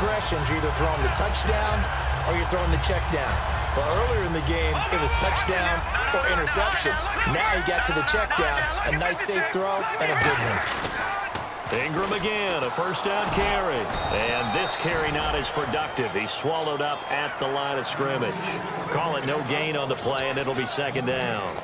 progressions, you're either throwing the touchdown or you're throwing the check down. But earlier in the game, it was touchdown or interception. Now he got to the check down, a nice safe throw, and a good one. Ingram again, a first down carry. And this carry not as productive. He's swallowed up at the line of scrimmage. Call it no gain on the play, and it'll be second down.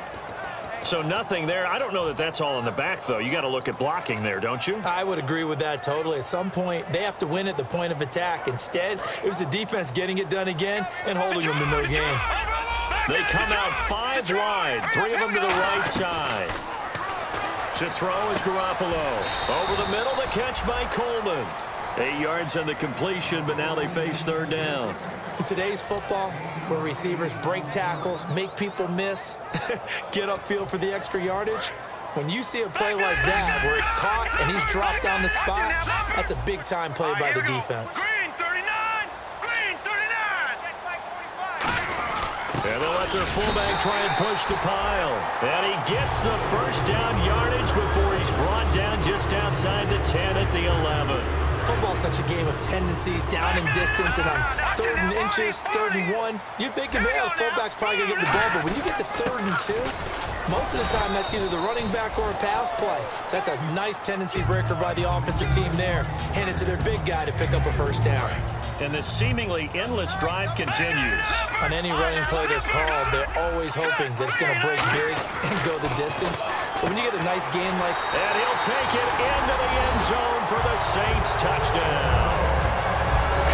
So nothing there. I don't know that that's all in the back, though. You got to look at blocking there, don't you? I would agree with that totally. At some point, they have to win at the point of attack. Instead, it was the defense getting it done again and holding them to no gain. They come out 5 wide, 3 of them to the right side. To throw is Garoppolo. Over the middle, the catch by Coleman. 8 yards on the completion, but now they face third down. In today's football, where receivers break tackles, make people miss, get upfield for the extra yardage, when you see a play like that where it's caught and he's dropped down the spot, that's a big-time play by the defense. And they'll let their fullback try and push the pile. And he gets the first down yardage before he's brought down just outside the 10 at the 11. Football's such a game of tendencies, down and distance, and on 3rd and inches, 3rd and 1, you're thinking, man, the fullback's probably going to get the ball. But when you get to 3rd and 2, most of the time that's either the running back or a pass play. So that's a nice tendency breaker by the offensive team there. Hand it to their big guy to pick up a first down. And this seemingly endless drive continues. On any running play that's called, they're always hoping that it's going to break big and go the distance. But when you get a nice gain like... And he'll take it into the end zone for the Saints touchdown.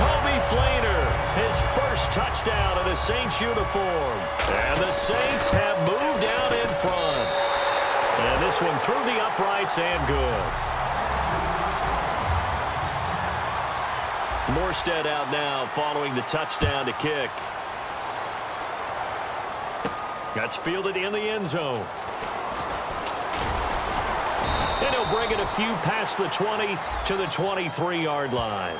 Kobe Flainer, his first touchdown in a Saints uniform. And the Saints have moved out in front. And this one through the uprights and good. Morstead out now following the touchdown to kick. That's fielded in the end zone. And he'll bring it a few past the 20 to the 23-yard line.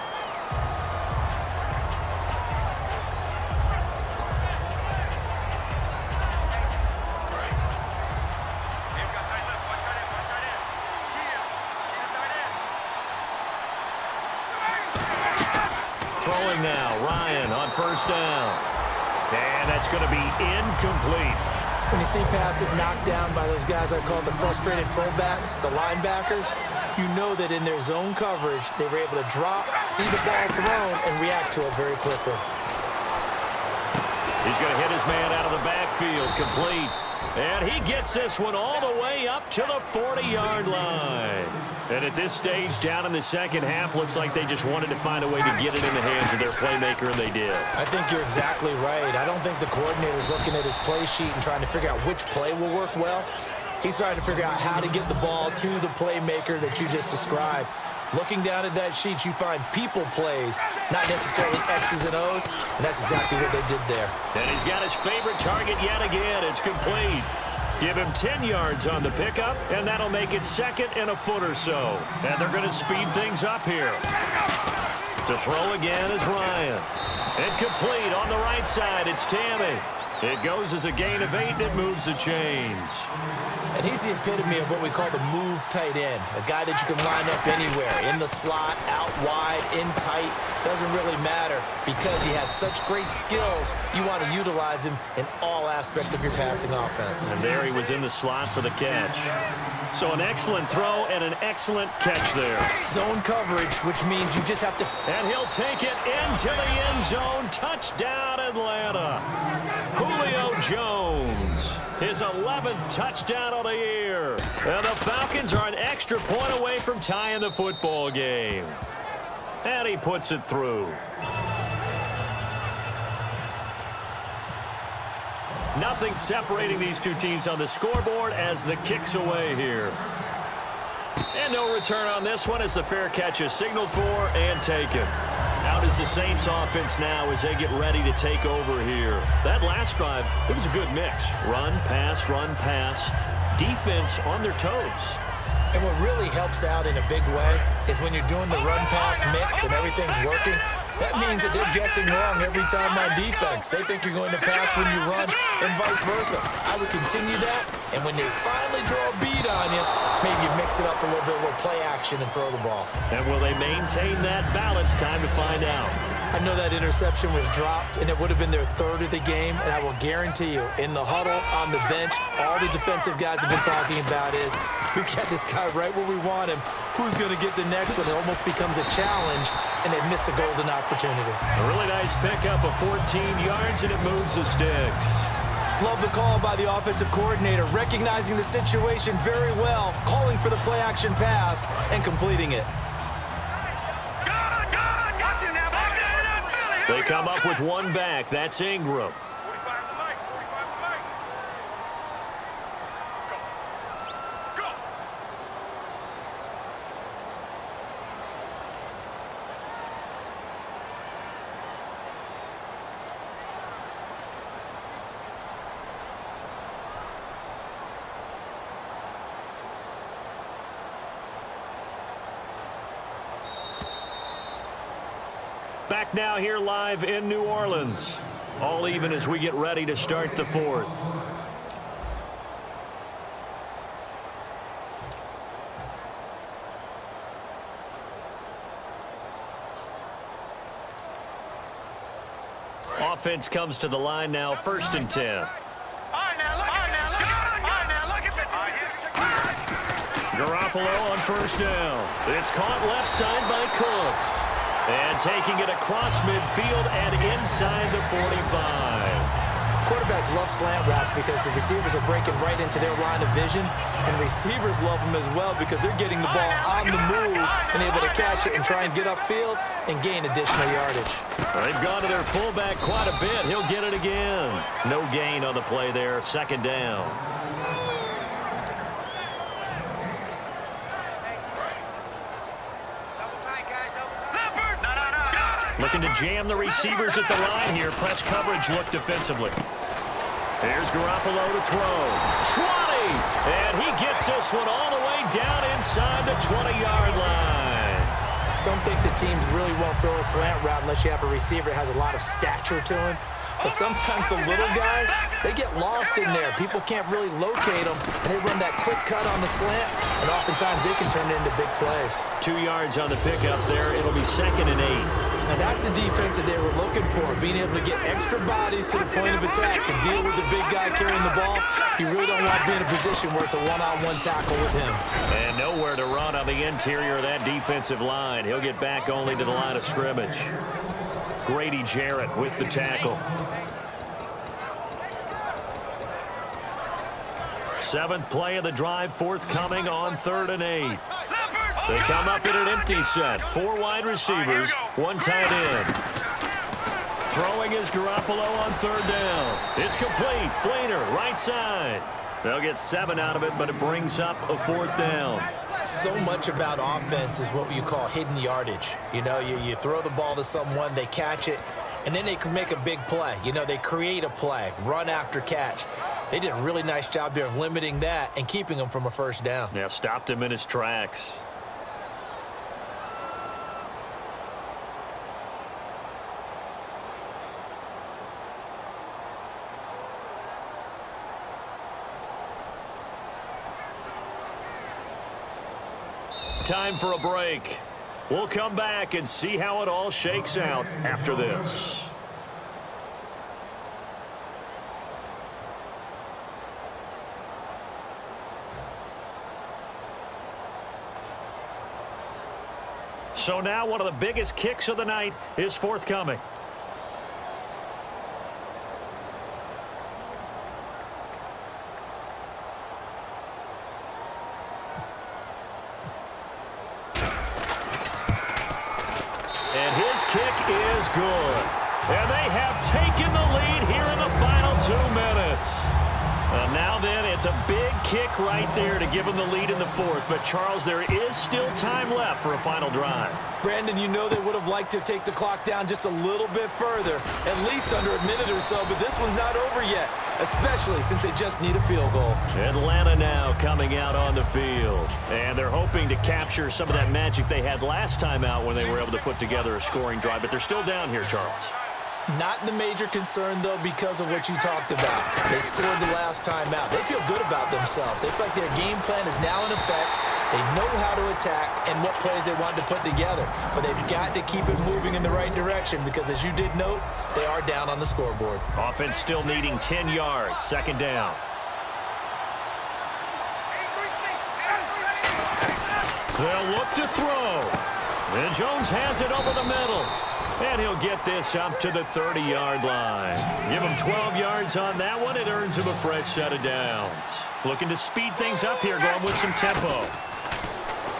Throwing now, Ryan on first down. And that's going to be incomplete. When you see passes knocked down by those guys I call the frustrated fullbacks, the linebackers, you know that in their zone coverage, they were able to drop, see the ball thrown, and react to it very quickly. He's going to hit his man out of the backfield, complete. And he gets this one all the way up to the 40-yard line. And at this stage, down in the second half, looks like they just wanted to find a way to get it in the hands of their playmaker, and they did. I think you're exactly right. I don't think the coordinator's looking at his play sheet and trying to figure out which play will work well. He's trying to figure out how to get the ball to the playmaker that you just described. Looking down at that sheet, you find people plays, not necessarily X's and O's, and that's exactly what they did there. And he's got his favorite target yet again. It's complete. Give him 10 yards on the pickup, and that'll make it 2nd and a foot or so. And they're going to speed things up here. To throw again is Ryan. And complete on the right side, it's Tammy. It goes as a gain of 8, and it moves the chains. And he's the epitome of what we call the move tight end, a guy that you can line up anywhere, in the slot, out wide, in tight, doesn't really matter because he has such great skills. You want to utilize him in all aspects of your passing offense. And there he was in the slot for the catch. So an excellent throw and an excellent catch there. Zone coverage, which means you just have to... And he'll take it into the end zone. Touchdown, Atlanta. Julio Jones, his 11th touchdown of the year. And the Falcons are an extra point away from tying the football game. And he puts it through. Nothing separating these two teams on the scoreboard as the kick's away here. And no return on this one as the fair catch is signaled for and taken. Out is the Saints offense now as they get ready to take over here. That last drive, it was a good mix. Run, pass, defense on their toes. And what really helps out in a big way is when you're doing the run-pass mix and everything's working, That means that they're guessing wrong every time on defense. They think you're going to pass when you run and vice versa. I would continue that, and when they finally draw a beat on you, maybe you mix it up a little bit, a little play action, and throw the ball. And will they maintain that balance? Time to find out. I know that interception was dropped, and it would have been their third of the game, and I will guarantee you, in the huddle, on the bench, all the defensive guys have been talking about is, we've got this guy right where we want him. Who's going to get the next one? It almost becomes a challenge, and they've missed a golden opportunity. A really nice pickup of 14 yards, and it moves the sticks. Love the call by the offensive coordinator, recognizing the situation very well, calling for the play-action pass, and completing it. They come up with one back. That's Ingram. Back now here live in New Orleans. All even as we get ready to start the fourth. Offense comes to the line now, 1st and 10. Garoppolo on 1st down. It's caught left side by Cooks. And taking it across midfield and inside the 45. Quarterbacks love slant routes because the receivers are breaking right into their line of vision, and receivers love them as well because they're getting the ball on the move and able to catch it and try and get upfield and gain additional yardage. They've gone to their fullback quite a bit. He'll get it again. No gain on the play there, 2nd down. Looking to jam the receivers at the line here. Press coverage look defensively. Here's Garoppolo to throw. 20! And he gets this one all the way down inside the 20-yard line. Some think the teams really won't throw a slant route unless you have a receiver that has a lot of stature to him. But sometimes the little guys, they get lost in there. People can't really locate them, and they run that quick cut on the slant, and oftentimes they can turn it into big plays. 2 yards on the pickup there. It'll be 2nd and 8. And that's the defense that they were looking for, being able to get extra bodies to the point of attack to deal with the big guy carrying the ball. You really don't want to be in a position where it's a one-on-one tackle with him. And nowhere to run on the interior of that defensive line. He'll get back only to the line of scrimmage. Grady Jarrett with the tackle. 7th play of the drive forthcoming on 3rd and 8. They come up in an empty set. 4 wide receivers, 1 tight end. Throwing is Garoppolo on 3rd down. It's complete. Fleener, right side. They'll get 7 out of it, but it brings up a 4th down. So much about offense is what you call hidden yardage. You know, you throw the ball to someone, they catch it, and then they can make a big play. You know, they create a play, run after catch. They did a really nice job there of limiting that and keeping him from a 1st down. Yeah, stopped him in his tracks. Time for a break. We'll come back and see how it all shakes out after this. So now one of the biggest kicks of the night is forthcoming. And his kick is good. And they have taken the lead here in the final 2 minutes. Now then, it's a big kick right there to give them the lead in the 4th. But, Charles, there is still time left for a final drive. Brandon, you know they would have liked to take the clock down just a little bit further, at least under a minute or so, but this was not over yet. especially since they just need a field goal. Atlanta now coming out on the field. And they're hoping to capture some of that magic they had last time out when they were able to put together a scoring drive. But they're still down here, Charles. Not the major concern, though, because of what you talked about. They scored the last time out. They feel good about themselves. They feel like their game plan is now in effect. They know how to attack and what plays they want to put together. But they've got to keep it moving in the right direction because, as you did note, they are down on the scoreboard. Offense still needing 10 yards. Second down. They'll look to throw. And Jones has it over the middle. And he'll get this up to the 30-yard line. Give him 12 yards on that one. It earns him a fresh set of downs. Looking to speed things up here, going with some tempo.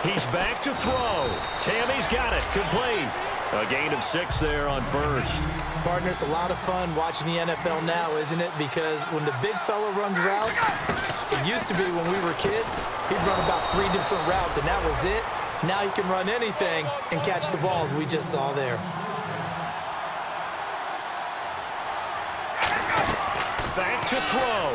He's back to throw. Tammy's got it. Complete. A gain of 6 there on first. Partner, it's a lot of fun watching the NFL now, isn't it? Because when the big fella runs routes, it used to be when we were kids, he'd run about 3 different routes, and that was it. Now he can run anything and catch the balls we just saw there. Back to throw.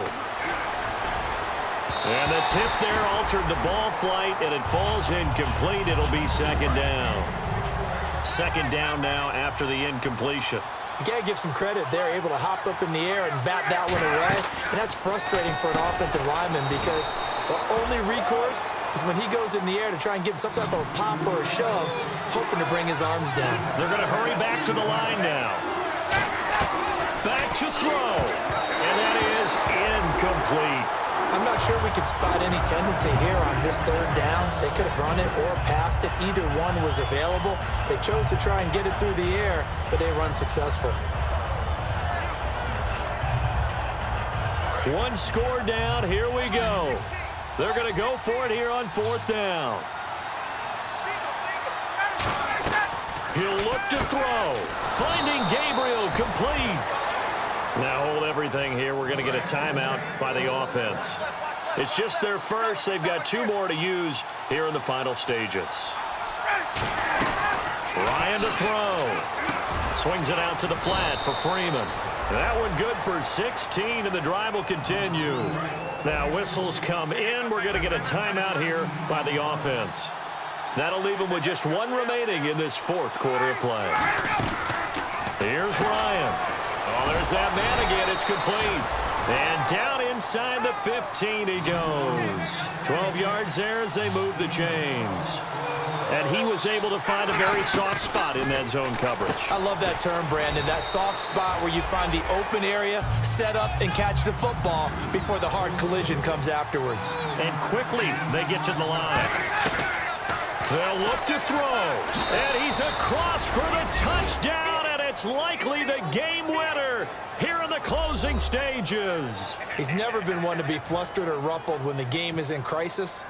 And the tip there altered the ball flight, and it falls incomplete. It'll be second down. Second down now after the incompletion. You got to give some credit. They're able to hop up in the air and bat that one away. And that's frustrating for an offensive lineman because the only recourse is when he goes in the air to try and give him some type of a pop or a shove, hoping to bring his arms down. They're going to hurry back to the line now. Back to throw. And that is incomplete. I'm not sure we could spot any tendency here on this third down. They could have run it or passed it. Either one was available. They chose to try and get it through the air, but they were unsuccessful. One score down. Here we go. They're going to go for it here on fourth down. He'll look to throw. Finding Gabriel, complete. Now hold everything here. We're going to get a timeout by the offense. It's just their first. They've got 2 more to use here in the final stages. Ryan to throw. Swings it out to the flat for Freeman. That one good for 16, and the drive will continue. Now whistles come in. We're going to get a timeout here by the offense. That'll leave them with just 1 remaining in this fourth quarter of play. Here's Ryan. Oh, there's that man again. It's complete. And down inside the 15 he goes. 12 yards there as they move the chains. And he was able to find a very soft spot in that zone coverage. I love that term, Brandon. That soft spot where you find the open area, set up, and catch the football before the hard collision comes afterwards. And quickly they get to the line. They'll look to throw. And he's across for the touchdown. It's likely the game winner here in the closing stages. He's never been one to be flustered or ruffled when the game is in crisis.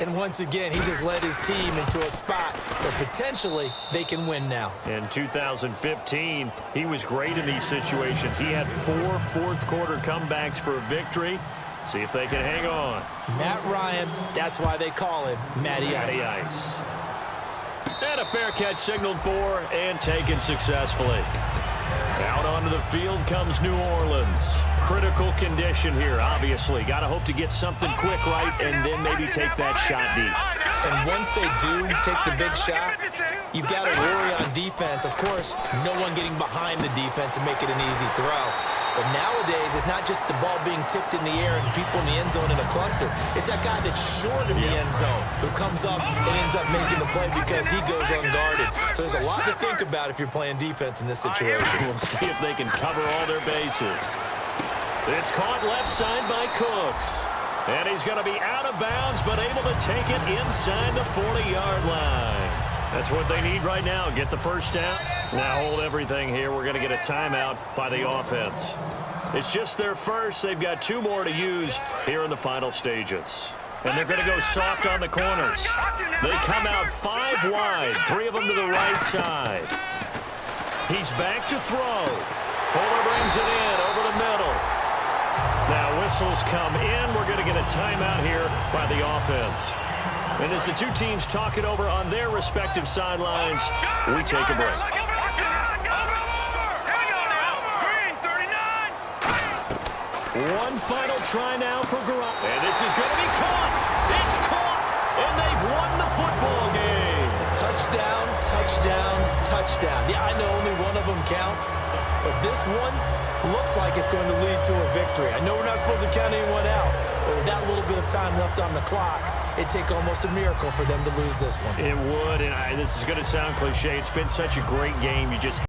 And once again, he just led his team into a spot where potentially they can win now. In 2015, he was great in these situations. He had 4 fourth-quarter comebacks for a victory. See if they can hang on. Matt Ryan, that's why they call him Matty Ice. And a fair catch signaled for and taken successfully. Out onto the field comes New Orleans. Critical condition here, obviously. Got to hope to get something quick right and then maybe take that shot deep. And once they do take the big shot, you've got to worry on defense. Of course, no one getting behind the defense and make it an easy throw. But nowadays, it's not just the ball being tipped in the air and people in the end zone in a cluster. It's that guy that's short of the end zone who comes up and ends up making the play because he goes unguarded. So there's a lot to think about if you're playing defense in this situation. We'll see if they can cover all their bases. It's caught left side by Cooks. And he's going to be out of bounds, but able to take it inside the 40-yard line. That's what they need right now, get the first down. Now hold everything here. We're going to get a timeout by the offense. It's just their first. They've got 2 more to use here in the final stages. And they're going to go soft on the corners. They come out 5 wide, 3 of them to the right side. He's back to throw. Fuller brings it in over the middle. Now whistles come in. We're going to get a timeout here by the offense. And as the 2 teams talk it over on their respective sidelines, we take a break. One final try now for Garoppolo. And this is going to be caught. It's caught. And they've won the football game. Touchdown, touchdown, touchdown. Yeah, I know only one of them counts, but this one looks like it's going to lead to a victory. I know we're not supposed to count anyone out, but with that little bit of time left on the clock, it'd take almost a miracle for them to lose this one. It would, and this is going to sound cliche. It's been such a great game. You just